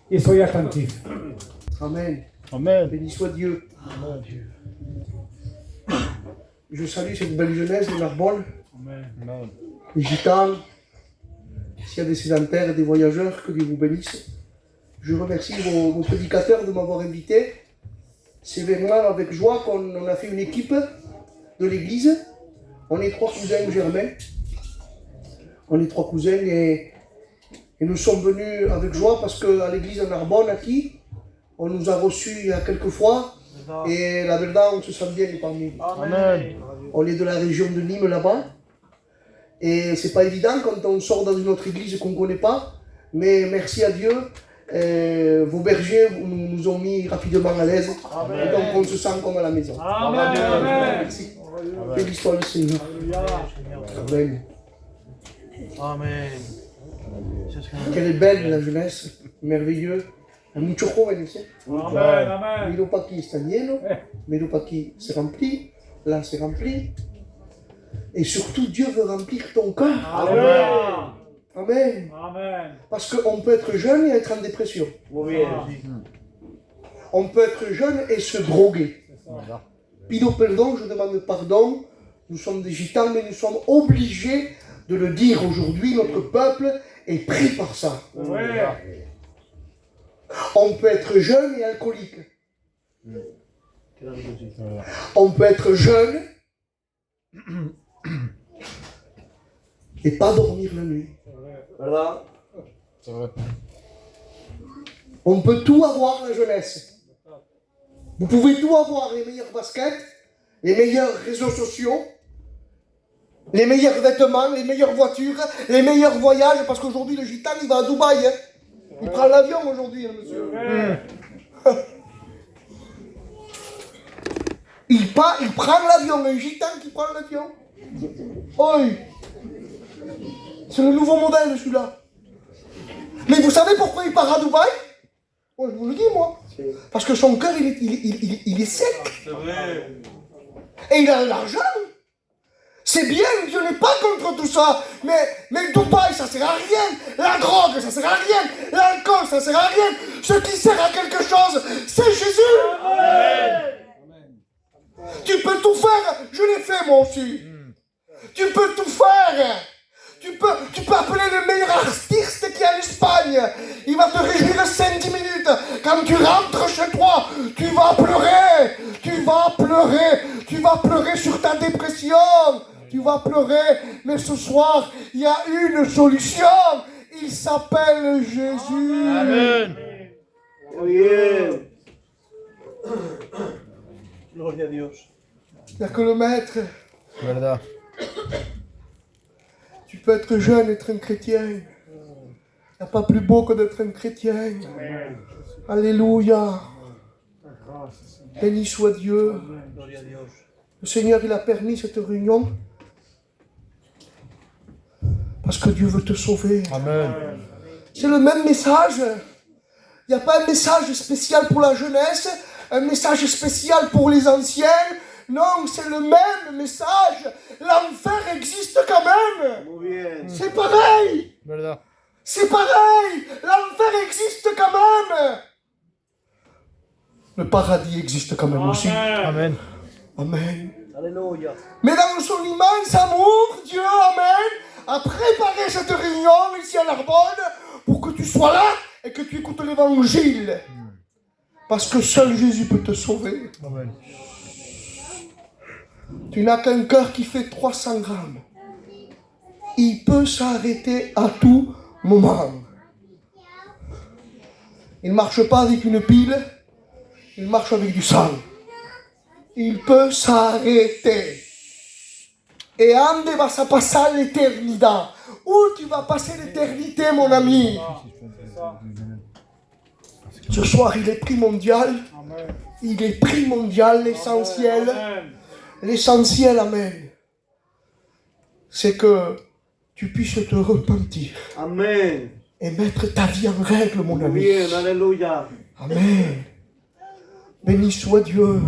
et soyez attentifs. Amen. Amen. Béni soit Dieu. Amen. Je salue cette belle jeunesse de Narbonne, Amen. les gitans, s'il y a des sédentaires et des voyageurs, que Dieu vous bénisse. Je remercie vos prédicateurs de m'avoir invité. C'est vraiment avec joie qu'on a fait une équipe de l'église. On est 3 cousins germains. On est 3 cousins et nous sommes venus avec joie parce qu'à l'église de Narbonne, aquí, on nous a reçus il y a quelques fois. Et la verdad, on se sent bien parmi nous. Amen. On est de la région de Nîmes là-bas. Et c'est pas évident quand on sort dans une autre église qu'on ne connaît pas. Mais merci à Dieu, vos bergers nous ont mis rapidement à l'aise. Et donc on se sent comme à la maison. Amen. Merci. Béni soit le Seigneur. Amen. Amen. Quelle est belle la jeunesse, merveilleux. Mucho jóvenes, ¿eh? Amen. Amen. Miro pa' aquí, está lleno. Miro pa' aquí, c'est rempli. Là, c'est rempli. Et surtout, Dieu veut remplir ton cœur. Amen. Amen. Amen. Parce qu'on peut être jeune et être en dépression. On peut être jeune et se droguer. Pido pardon, je demande pardon. Nous sommes des gitans, mais nous sommes obligés de le dire aujourd'hui. Notre peuple est pris par ça. Ouais. On peut être jeune et alcoolique. On peut être jeune et pas dormir la nuit. C'est vrai. On peut tout avoir la jeunesse. Vous pouvez tout avoir, les meilleurs baskets, les meilleurs réseaux sociaux, les meilleurs vêtements, les meilleures voitures, les meilleurs voyages, parce qu'aujourd'hui le gitan il va à Dubaï. Hein. Il prend l'avion aujourd'hui, hein, monsieur. Il prend l'avion, un gitan qui prend l'avion. Oui. C'est le nouveau modèle celui-là. Mais vous savez pourquoi il part à Dubaï? Oh, je vous le dis, moi. Parce que son cœur, il est sec. C'est vrai. Et il a de l'argent. C'est bien, Dieu n'est pas contre tout ça. Mais Dubaï, ça sert à rien. La drogue, ça sert à rien. L'alcool, ça sert à rien. Ce qui sert à quelque chose, c'est Jésus. Amen. Tu peux tout faire. Je l'ai fait, moi aussi. Tu peux tout faire. Tu peux appeler le meilleur artiste qui est en Espagne. Il va te réjouir 5-10 minutes. Quand tu rentres chez toi, tu vas pleurer. Tu vas pleurer. Tu vas pleurer sur ta dépression. Tu vas pleurer. Mais ce soir, il y a une solution. Il s'appelle Jésus. Amen. Oh yeah. Gloria a Dios. Il n'y a que le maître. Verdad. Tu peux être jeune et être un chrétien. Il n'y a pas plus beau que d'être un chrétien. Alléluia. Béni soit Dieu. Gloria a Dios. Le Seigneur, il a permis cette réunion parce que Dieu veut te sauver. Amen. C'est le même message. Il n'y a pas un message spécial pour la jeunesse, un message spécial pour les anciens. Non, c'est le même message. L'enfer existe quand même. Muy bien. C'est pareil. Verdad. C'est pareil. L'enfer existe quand même. Le paradis existe quand même aussi. Amen. Amen. Alléluia. Mais dans son immense amour, Dieu, Amen, a préparé cette réunion ici à Narbonne pour que tu sois là et que tu écoutes l'évangile. Parce que seul Jésus peut te sauver. Amen. Tu n'as qu'un cœur qui fait 300 grammes. Il peut s'arrêter à tout moment. Il ne marche pas avec une pile, il marche avec du sang. Il peut s'arrêter. Et ande vas a pasar l'éternité. Où tu vas passer l'éternité, mon ami? Ce soir, il est primordial. Il est primordial, l'essentiel. L'essentiel, amen, c'est que tu puisses te repentir. Amen. Et mettre ta vie en règle, mon Muy ami. bien. Alléluia. Amen. Béni soit Dieu.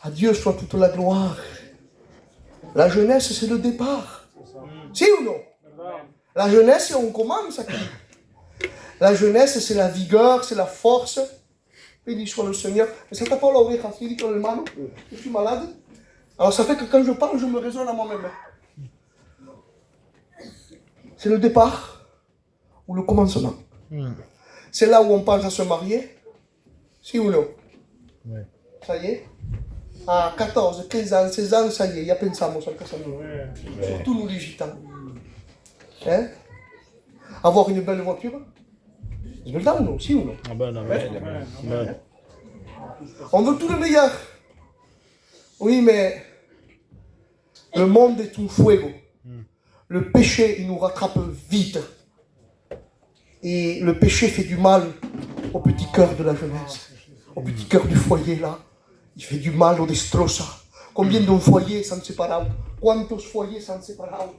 À Dieu soit toute la gloire. La jeunesse, c'est le départ. Si ou non? La jeunesse, on commence. La jeunesse, c'est la vigueur, c'est la force. Béni soit le Seigneur. Mais ça t'a pas l'oreille, dit dans le mano. Je suis malade. Alors ça fait que quand je parle, je me raisonne à moi-même. C'est le départ ou le commencement. C'est là où on pense à se marier. Si ou non? Oui. Ça y est. À 14, 15 ans, 16 ans, ça y est, il y a pensamos al casamiento. Surtout nous les gitans. Hein? Avoir une belle voiture. C'est verdad ou non? Si ou non? Amen, amen. Amen. On veut tout le meilleur. Oui, mais le monde est un fuego. Le péché, il nous rattrape vite. Et le péché fait du mal au petit cœur de la jeunesse, au petit cœur du foyer là. Il fait du mal au destroza. Combien de foyers s'en separado? Quantos foyers s'en separado?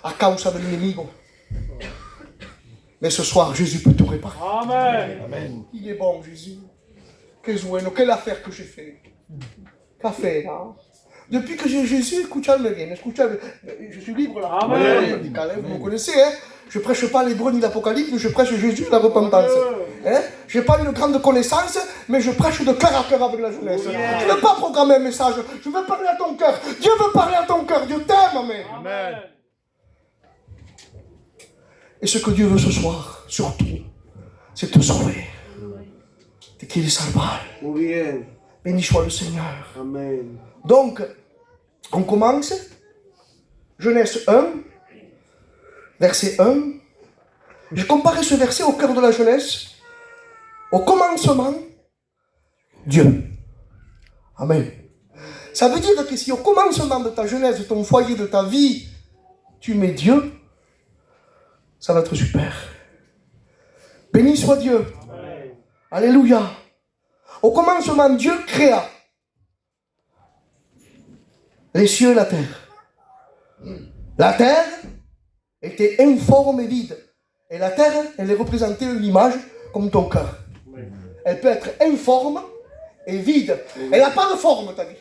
A causa de l'ennemigo. Mais ce soir, Jésus peut tout réparer. Amen. Amen. Il est bon, Jésus. Que bueno, quelle affaire que j'ai fait. Qu'a fait là? Depuis que j'ai Jésus, escuchadme bien, escuchadme. Je suis libre là. Amen. Vous me connaissez, hein? Je prêche pas l'hébreu ni l'Apocalypse, je prêche Jésus et la repentance. Hein? Je n'ai pas une grande connaissance, mais je prêche de cœur à cœur avec la jeunesse. Je ne veux pas programmer un message, je veux parler à ton cœur. Dieu veut parler à ton cœur, Dieu t'aime, amen. Amen. Et ce que Dieu veut ce soir, surtout, c'est te sauver. Te quiere salvar. Muy bien. Béni soit le Seigneur. Amén. Donc, on commence. Genèse 1, verset 1. Je comparais ce verset au cœur de la jeunesse. Au commencement, Dieu. Amen. Ça veut dire que si au commencement de ta jeunesse, de ton foyer, de ta vie, tu mets Dieu, ça va être super. Béni soit Dieu. Amen. Alléluia. Au commencement, Dieu créa les cieux et la terre. La terre était informe et vide. Et la terre, elle est représentée une image comme ton cœur. Elle peut être informe et vide. Elle n'a pas de forme, ta vie.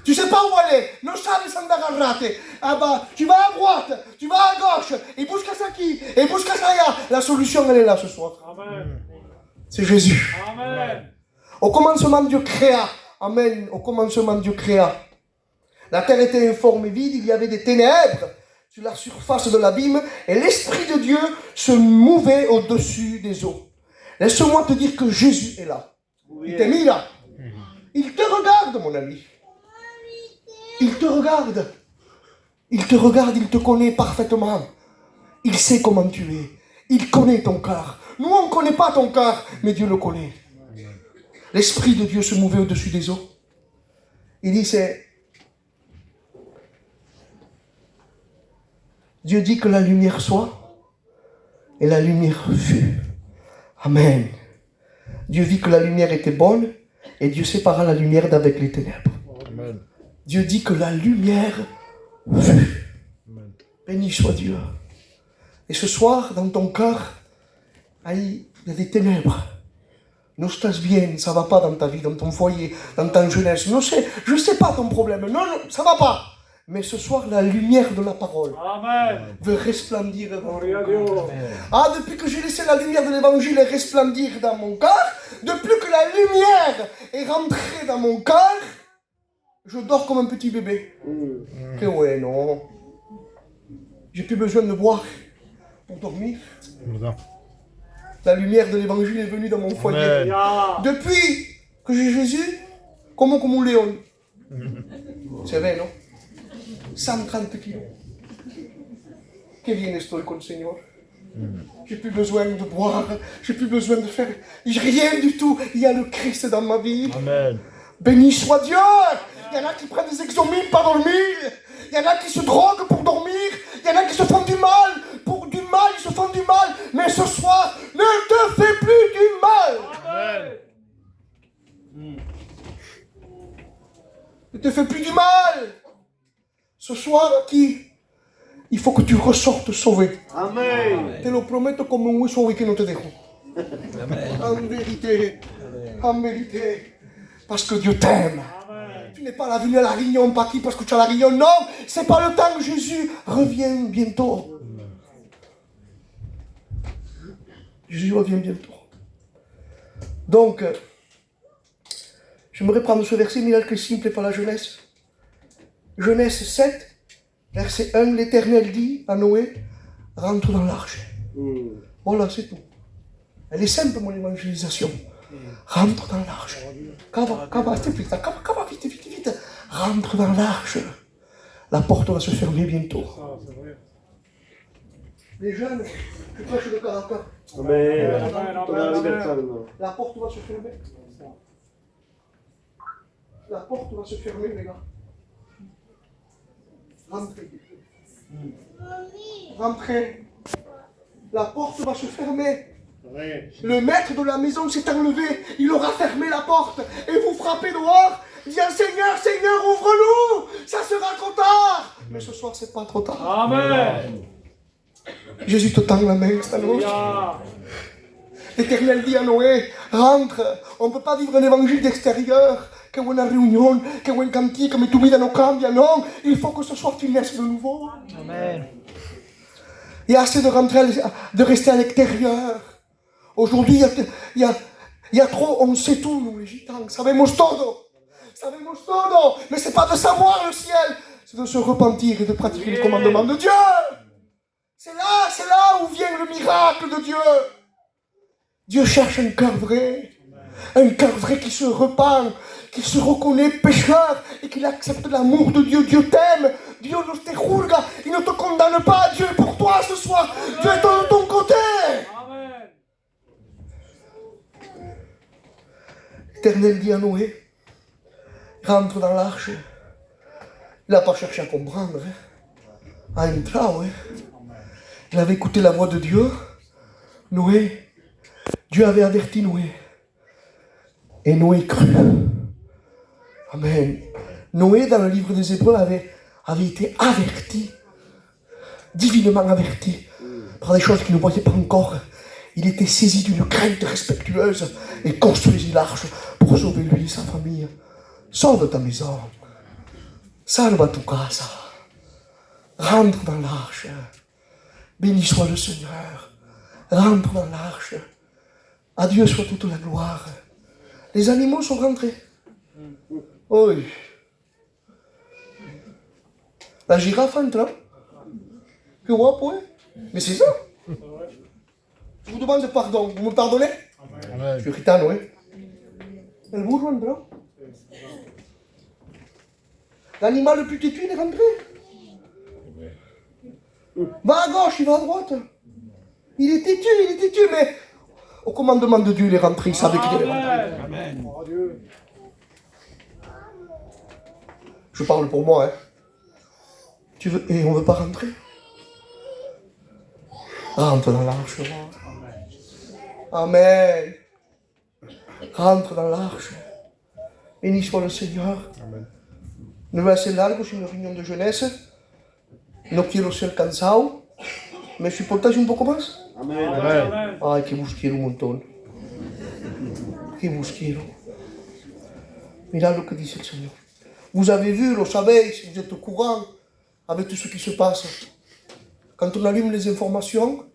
Tu ne sais pas où aller. Non sabes andare agarrate. Ah bah, tu vas à droite, tu vas à gauche. Et buscas aquí, et buscas allá. La solution, elle est là ce soir. Amen. C'est Jésus. Amen. Au commencement, Dieu créa. Amen. Au commencement, Dieu créa. La terre était informe et vide. Il y avait des ténèbres sur la surface de l'abîme. Et l'Esprit de Dieu se mouvait au-dessus des eaux. Laisse-moi te dire que Jésus est là. Il t'est mis là. Il te regarde, mon ami. Il te regarde. Il te regarde, il te connaît parfaitement. Il sait comment tu es. Il connaît ton cœur. Nous, on ne connaît pas ton cœur, mais Dieu le connaît. L'Esprit de Dieu se mouvait au-dessus des eaux. Il dit, c'est... Dieu dit que la lumière soit, et la lumière fut. Amen. Dieu vit que la lumière était bonne, et Dieu sépara la lumière d'avec les ténèbres. Amen. Dieu dit que la lumière fut. Amen. Béni soit Dieu. Et ce soir, dans ton cœur, il y a des ténèbres. Non estás bien, ça ne va pas dans ta vie, dans ton foyer, dans ta jeunesse. Non, je ne sais pas ton problème. Non, ça ne va pas. Mais ce soir, la lumière de la parole Amen. veut resplendir dans ton Gloria a cœur. Dios. Ah, depuis que j'ai laissé la lumière de l'évangile resplendir dans mon cœur, depuis que la lumière est rentrée dans mon cœur, je dors comme un petit bébé. Que ouais, non. J'ai plus besoin de boire pour dormir. La lumière de l'évangile est venue dans mon foyer. Amen. Ya. Depuis que j'ai Jésus, comme un léon. C'est vrai, non? 130 kilos. Que bien estoy con le Seigneur. J'ai plus besoin de boire, j'ai plus besoin de faire rien du tout. Il y a le Christ dans ma vie. Amen. Béni soit Dieu. Il y en a qui prennent des exomines pour dormir. Il y en a qui se droguent pour dormir. Il y en a qui se font du mal. Pour du mal, ils se font du mal. Mais ce soir, ne te fais plus du mal. Amen. Ne te fais plus du mal. Ce soir, il faut que tu ressortes sauvé. Amén. Te lo prometo como un hueso hoy que no te dejo. En vérité. En vérité. Parce que Dieu t'aime. Amen. Tu n'es pas là venu à la réunion, pas qui parce que tu as la réunion. Non, c'est pas le temps. Jésus revient bientôt. Jésus revient bientôt. Donc, j'aimerais prendre ce verset, miracle simple par la Genèse. Genèse 7, verset 1, l'Éternel dit à Noé, rentre dans l'arche. Voilà, c'est tout. Elle est simple, mon évangélisation. Rentre dans l'arche. Vite. Rentre dans l'arche. La porte va se fermer bientôt. Les jeunes, je prêche le caractère. Amen. Amen. La porte va se fermer. La porte va se fermer, les gars. Rentrez. Rentrez. La porte va se fermer. Le maître de la maison s'est enlevé. Il aura fermé la porte. Et vous frappez dehors. Dites Seigneur, Seigneur, ouvre-nous. Ça sera trop tard. Mais ce soir, c'est pas trop tard. Amen. Jésus te tend la main, c'est à nous. Alléluia. L'Éternel dit à Noé, rentre. On ne peut pas vivre un évangile d'extérieur. Que une réunion, que un cantique, mais tout dans nos cambia. Non, il faut que ce soit une naisse de nouveau. Amen. Il y a assez de rentrer, de rester à l'extérieur. Aujourd'hui, il y a trop, on sait tout, nous les gitans. Sabemos todo. Mais c'est pas de savoir le ciel, c'est de se repentir et de pratiquer les commandements de Dieu. C'est là où vient le miracle de Dieu. Dieu cherche un cœur vrai qui se repent, qui se reconnaît pécheur et qui accepte l'amour de Dieu. Dieu t'aime, Dieu ne te juzga, il ne te condamne pas. Dieu est pour toi ce soir, Dieu est de ton côté. Amen. L'Éternel dit à Noé, rentre dans l'arche. Il n'a pas cherché à comprendre, à entrer. Il avait écouté la voix de Dieu. Dieu avait averti Noé. Et Noé crut. Amen. Noé, dans le livre des Hébreux, avait été averti, divinement averti, par des choses qu'il ne voyait pas encore. Il était saisi d'une crainte respectueuse et construisit l'arche pour sauver lui et sa famille. Sauve ta maison. Salva tu casa. Rentre dans l'arche. Béni soit le Seigneur. Rentre dans l'arche. À Dieu soit toute la gloire. Les animaux sont rentrés. Oui. La girafe entre. Hein? Que guapo, hein? Mais c'est ça. Je vous demande pardon. Vous me pardonnez? Amen. Je suis gitano, hein? El burro entre. L'animal le plus têtu, il est rentré. Va à gauche, il va à droite. Il est têtu, mais au commandement de Dieu, il est rentré, il savait qu'il allait rentrer. Amen. Oh Dieu. Je parle pour moi, hein. Et on ne veut pas rentrer. Rentre dans l'arche. Amen. Rentre dans l'arche. Béni soit le Seigneur. Amen. No va a ser largo, es una reunión de jeunesse. No quiero ser cansado. ¿Me soportáis un poco más? Amen. Amen. Ay, que vos quiero un montón. Que vos quiero. Mirad lo que dice el Señor. Vous avez vu, lo sabéis, vous êtes au courant avec tout ce qui se passe. Quand on allume les informations,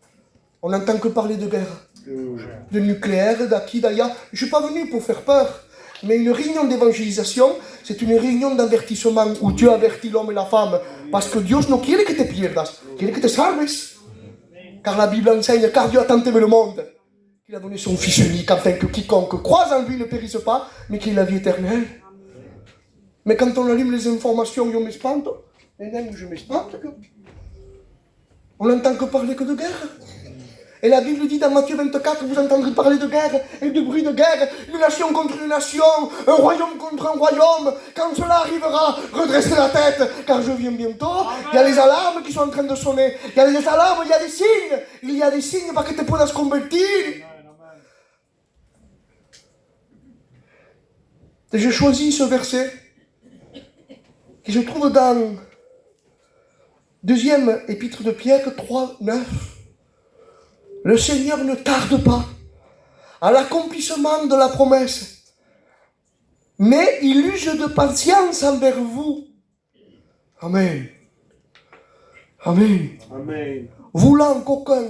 on n'entend que parler de guerre, de nucléaire, d'acquis, d'ailleurs. Je ne suis pas venu pour faire peur, mais une réunion d'évangélisation, c'est une réunion d'avertissement où Dieu avertit l'homme et la femme. Parce que Dios no quiere que te pierdas, quiere que te salves. Car la Bible enseigne, car Dieu a tant aimé le monde, qu'il a donné son Fils unique, afin que quiconque croise en lui ne périsse pas, mais qu'il ait la vie éternelle. Mais quand on allume les informations, je m'espante. Je m'espante. On n'entend que parler que de guerre. Et la Bible dit dans Matthieu 24, vous entendrez parler de guerre et de bruit de guerre, une nation contre une nation, un royaume contre un royaume. Quand cela arrivera, redressez la tête, car je viens bientôt. Il y a les alarmes qui sont en train de sonner. Il y a les alarmes, il y a des signes. Il y a des signes para que te puedas convertir. Et j'ai choisi ce verset qui se trouve dans deuxième épître de Pierre 3, 9. Le Seigneur ne tarde pas à l'accomplissement de la promesse, mais il use de patience envers vous. Amen. Amen. Amen. Voulant qu'aucun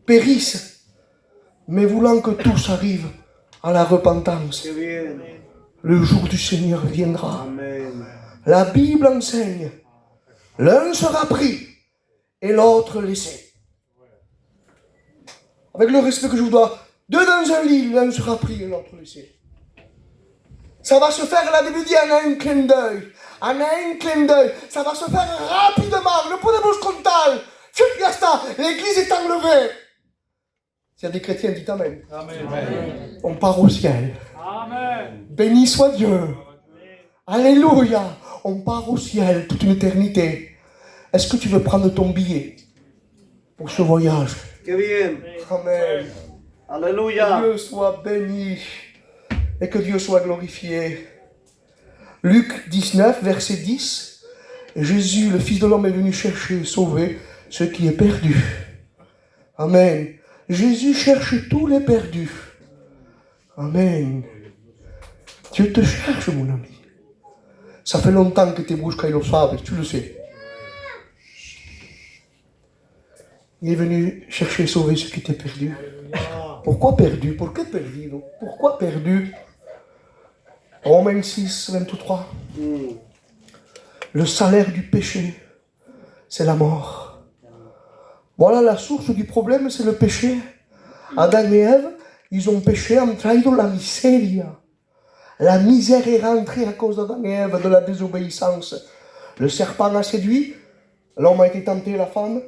périssent, mais voulant que tous arrivent à la repentance. Qué bien. Le jour du Seigneur viendra. Amen. La Bible enseigne, l'un sera pris et l'autre laissé. Avec le respect que je vous dois, deux dans un lit, l'un sera pris et l'autre laissé. Ça va se faire, la Bible dit, en un clin d'œil. En un clin d'œil. Ça va se faire rapidement. Ne podemos contar. Ya está. L'église est enlevée. S'il y a des chrétiens, dites Amen. Amen. On part au ciel. Amen. Béni soit Dieu. Alléluia. On part au ciel toute une éternité. Est-ce que tu veux prendre ton billet pour ce voyage? Qué bien. Amen. Alléluia. Que Dieu soit béni et que Dieu soit glorifié. Luc 19, verset 10. Jésus, le Fils de l'homme, est venu chercher et sauver ce qui est perdu. Amen. Jésus cherche tous les perdus. Amen. Dieu te cherche, mon ami. Ça fait longtemps que tes bouches caillent au sable, tu le sais. Il est venu chercher et sauver ce qui était perdu. Pourquoi perdu? Pourquoi perdu? Pourquoi perdu? Romains 6, 23. Le salaire du péché, c'est la mort. Voilà la source du problème, c'est le péché. Adam et Ève, ils ont péché en traïdant la misère. La misère est rentrée à cause d'Adam et Ève, de la désobéissance. Le serpent a séduit, l'homme a été tenté, la femme,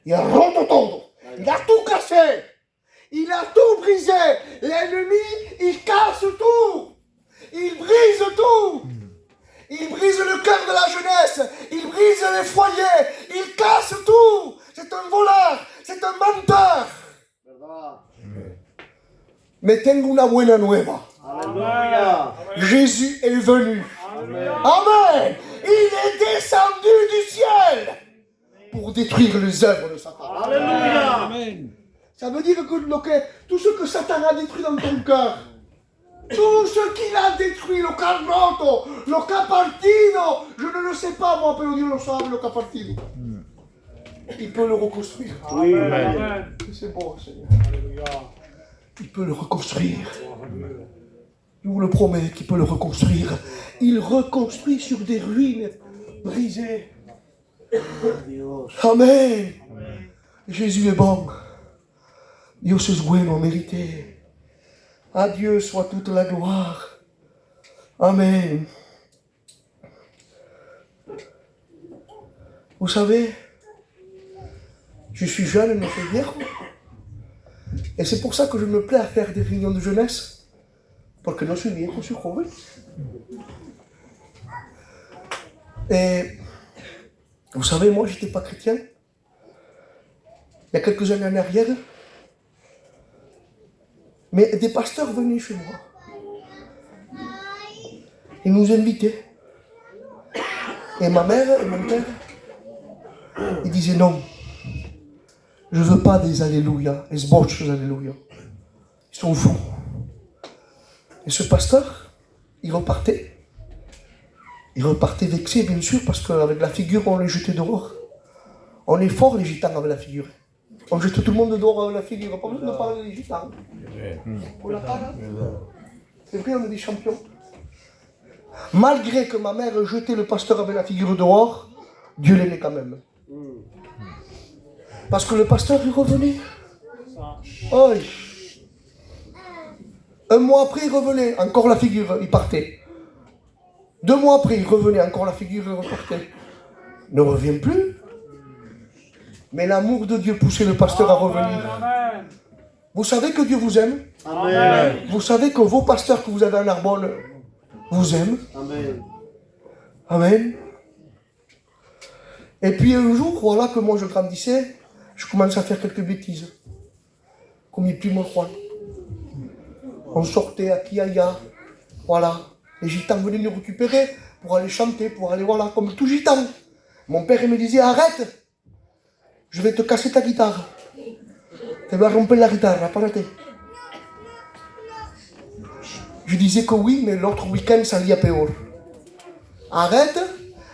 il a roto todo. Il a tout cassé. Il a tout brisé. L'ennemi, il casse tout. Il brise tout. Il brise le cœur de la jeunesse. Il brise les foyers. Il casse tout. C'est un voleur. C'est un menteur. Mais tengo una buena nueva. Alléluia. Jésus est venu. Amen. Il est descendu du ciel pour détruire les œuvres de Satan. Alléluia. Ça veut dire que tout ce que Satan a détruit dans ton cœur, tout ce qu'il a détruit, le carroto, le capartino, je ne le sais pas, moi, pero Dieu le savait, le capartino. Il peut le reconstruire. Oui. Amen. C'est bon, Seigneur. Alléluia. Il peut le reconstruire. Je vous le promets qu'il peut le reconstruire. Il reconstruit sur des ruines brisées. Amen. Jésus est bon. Dios es bueno, mérité. À Dieu soit toute la gloire. Amen. Vous savez, je suis jeune, no soy viejo. Et c'est pour ça que je me plais à faire des réunions de jeunesse. Porque no soy viejo, soy joven. Et vous savez, moi, j'étais pas chrétien. Il y a quelques années en arrière, mais des pasteurs venaient chez moi. Ils nous invitaient. Et ma mère et mon père, ils disaient non. Je ne veux pas des alléluia, des boches alléluia. Ils sont fous. Et ce pasteur, il repartait. Il repartait vexé, bien sûr, parce qu'avec la figure, on les jetait dehors. On est fort, les gitans, avec la figure. On jette tout le monde dehors avec la figure. Pas besoin de parler des gitans. On l'a pas, là. C'est vrai, on est des champions. Malgré que ma mère jetait le pasteur avec la figure dehors, Dieu l'aimait quand même. Parce que le pasteur, il revenait. Oh. Un mois après, il revenait. Encore la figure, il partait. 2 mois après, il revenait. Encore la figure, il repartait. Il ne revient plus. Mais l'amour de Dieu poussait le pasteur à revenir. Amen. Vous savez que Dieu vous aime. Amen. Vous savez que vos pasteurs que vous avez en Narbonne vous aiment. Amen. Amen. Et puis un jour, voilà que moi je grandissais, je commençais à faire quelques bêtises. Comme il primo Juan. On sortait à Kiaya. Voilà. Les gitans venaient nous récupérer pour aller chanter, pour aller, voilà, comme tout gitan. Mon père il me disait, arrête. Je vais te casser ta guitare. Tu vas rompre la guitare, apparate. Je disais que oui, mais l'autre week-end, ça allait à peor. Arrête.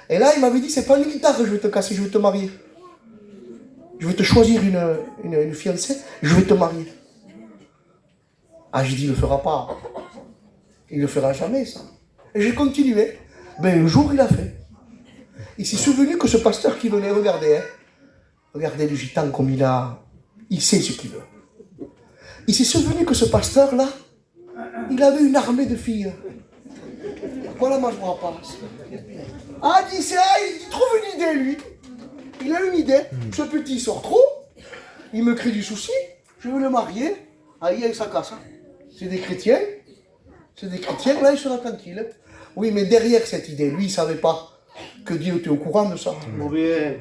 Et là, il m'avait dit, c'est pas une guitare que je vais te casser, je vais te marier. je vais te choisir une fiancée, je vais te marier. Ah, j'ai dit, il ne le fera pas. Il ne le fera jamais, ça. Et j'ai continué. Ben, un jour, il a fait. Il s'est souvenu que ce pasteur qui venait, regardez, regardez le gitan comme il sait ce qu'il veut. Il s'est souvenu que ce pasteur-là, il avait une armée de filles. Voilà, moi je vois pas. Ah, il trouve une idée, lui. Il a une idée. Ce petit sort trop, il me crée du souci, je veux le marier. Ah, il a sa casse. C'est des chrétiens. C'est des chrétiens, là, il sera tranquille. Oui, mais derrière cette idée, lui, il ne savait pas que Dieu était au courant de ça. Muy bien.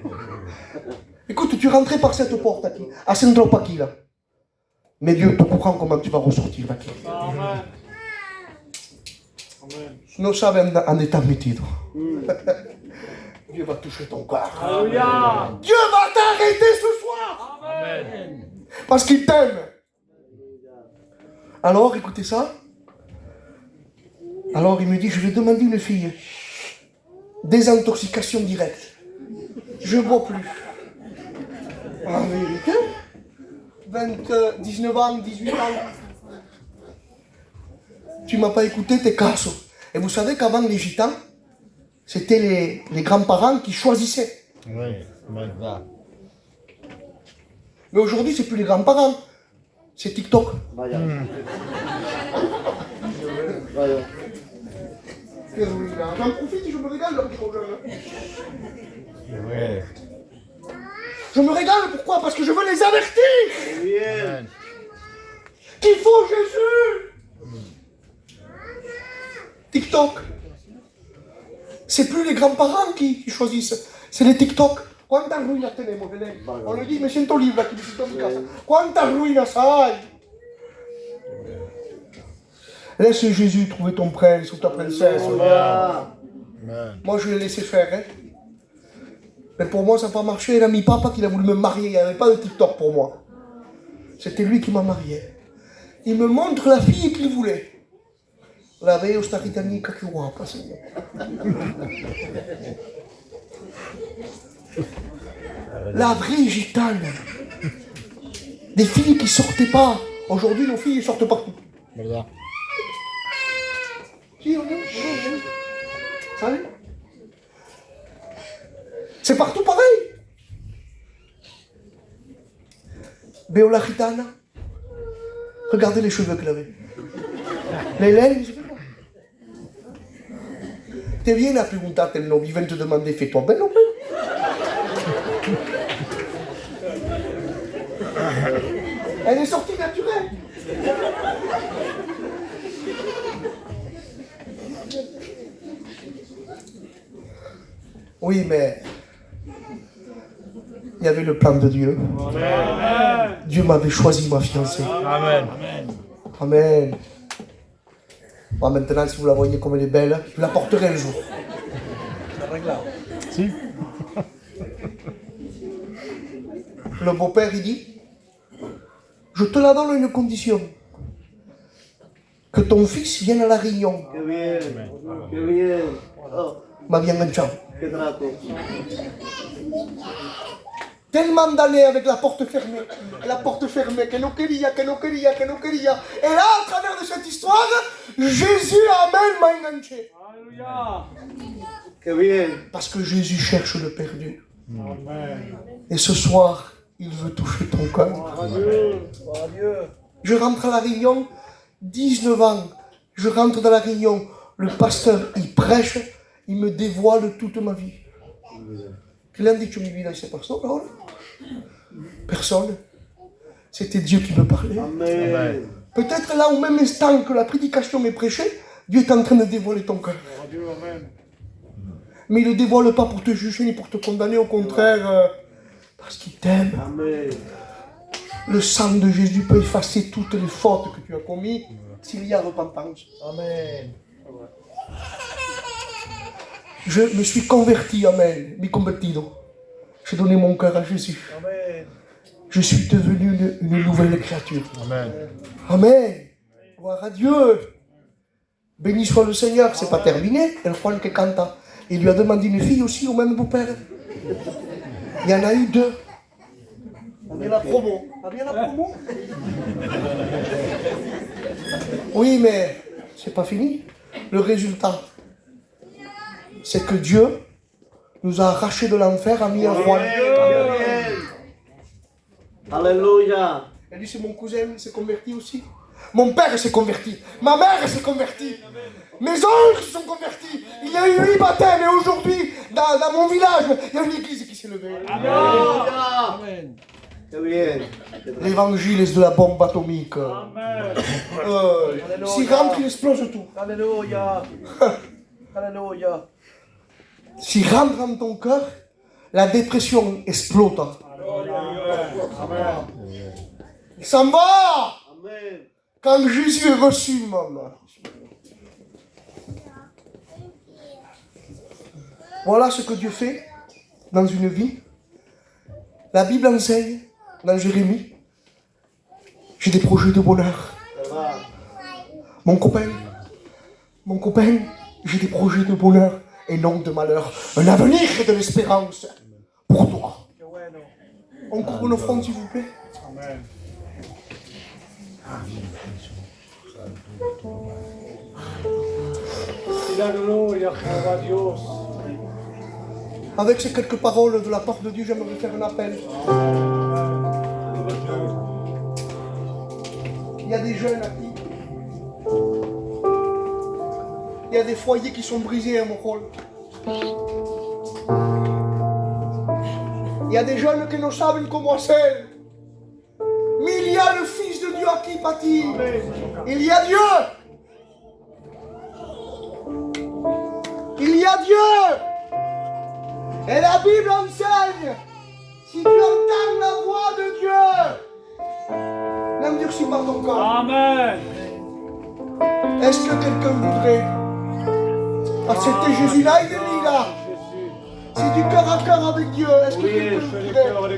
Écoute, tu rentrais par cette porte aquí, à Saint-Tropaki, là. Mais Dieu est au courant comment tu vas ressortir aquí. Amen. Amen. No sabe en état metido. Dieu va toucher ton cœur. Alléluia. Dieu va t'arrêter ce soir. Amen. Parce qu'il t'aime. Alors, écoutez ça. Alors, il me dit, je vais demander une fille. Désintoxication directe. Je ne bois plus. En vérité, 19 ans, 18 ans. Tu ne m'as pas écouté, t'es casso. Et vous savez qu'avant les gitans, c'était les grands-parents qui choisissaient. Oui, maintenant. Mais aujourd'hui, c'est plus les grands-parents. C'est TikTok. Vaya. Vaya. J'en profite et je me régale leur dire aux jeunes. Oui. Je me régale, pourquoi? Parce que je veux les avertir Muy bien. qu'il faut Jésus. TikTok. C'est plus les grands-parents qui choisissent, c'est les TikTok. Quantas ruinas tenemos, Belén? On le dit, me siento libre aquí, me siento en mi casa. Quantas ruinas hay? Laisse Jésus trouver ton prince ou ta princesse. Vaya. Amen. Moi, je l'ai laissé faire. Hein. Mais pour moi, ça n'a pas marché. Il a mis papa qu'il a voulu me marier. Il n'y avait pas de TikTok pour moi. C'était lui qui m'a marié. Il me montre la fille qu'il voulait. La veo sta gitanica che guapa, signore. La vraie gitane. Des filles qui ne sortaient pas. Aujourd'hui, nos filles sortent partout. ¿Verdad? Si, on est. Salut. C'est partout pareil. Veo la gitana. Regardez les cheveux qu'elle avait. Les lèvres, je sais pas. Te viene a preguntarte el novio, il vient te demander, fais-toi belle ou belle? Elle est sortie naturelle. Oui, mais il y avait le plan de Dieu. Amen. Dieu m'avait choisi ma fiancée. Amen. Amen. Bon, maintenant, si vous la voyez comme elle est belle, je la porterai un jour. Si. Le beau-père, il dit, je te la donne à une condition. Que ton fils vienne à la réunion. Qué bien. Qué bien. Oh, M'a bien enganchado. qué trato. Tellement d'années avec la porte fermée, que no quería, que no quería, que no quería. Et là, à travers de cette histoire, Jésus, Amen, m'a enganché. Alléluia. Qué bien. Parce que Jésus cherche le perdu. Amen. Et ce soir, il veut toucher ton cœur. Adieu. Je rentre à la réunion, 19 ans. Je rentre dans la réunion, le pasteur, il prêche, il me dévoile toute ma vie. Che le han dicho mi vida a esa persona ahora? Personne. C'était Dieu qui me parlait. Amén. Peut-être là au même instant que la prédication m'est prêchée, Dieu est en train de dévoiler ton cœur. Adieu. Amen. Mais il ne le dévoile pas pour te juger ni pour te condamner, au contraire, parce qu'il t'aime. Amén. Le sang de Jésus peut effacer toutes les fautes que tu as commises s'il y a repentance. Amen. Je me suis converti, amen, mi convertido. J'ai donné mon cœur à Jésus. Amén. Je suis devenu une nouvelle créature. Amen. Amen. Gloire à Dieu. Béni soit le Seigneur. C'est pas terminé. El Juan que canta. Il lui a demandé une fille aussi au même beau-père. Il y en a eu deux. T'as bien la promo. T'as bien la promo? Oui, mais c'est pas fini. Le résultat, c'est que Dieu nous a arrachés de l'enfer, a mis un roi. Alléluia. Elle dit, c'est mon cousin, il s'est converti aussi. Mon père s'est converti. Ma mère s'est convertie. Mes oncles se sont convertis. Il y a eu 8 baptêmes et aujourd'hui, dans mon village, il y a une église qui s'est levée. Alléluia. Qué bien. L'évangile est de la bombe atomique. Amen. S'il rentre, il explose tout. Alléluia. Alléluia. S'il rentre dans ton cœur, la dépression explose. Amen. Il s'en va Amen. quand Jésus est reçu, maman. Voilà ce que Dieu fait dans une vie. La Bible enseigne, dans Jérémie, j'ai des projets de bonheur. Mon copain, j'ai des projets de bonheur et non de malheur. Un avenir et de l'espérance pour toi. On couvre nos fronts, s'il vous plaît. Amen. Alleluia, a Dios. Avec ces quelques paroles de la part de Dieu, j'aimerais faire un appel. Il y a des jeunes à qui il y a des foyers qui sont brisés à mon rôle. Il y a des jeunes qui ne savent comment c'est. Mais il y a le Fils de Dieu à qui pâtir. Il y a Dieu. Il y a Dieu. Et la Bible enseigne, si tu entends la voix de Dieu, n'endurcis pas ton corps. Amen. Est-ce que quelqu'un voudrait accepter Jésus là, il est là? Jésus. C'est du cœur à cœur avec Dieu. Est-ce que Oui, quelqu'un Fais le voudrait cœur avec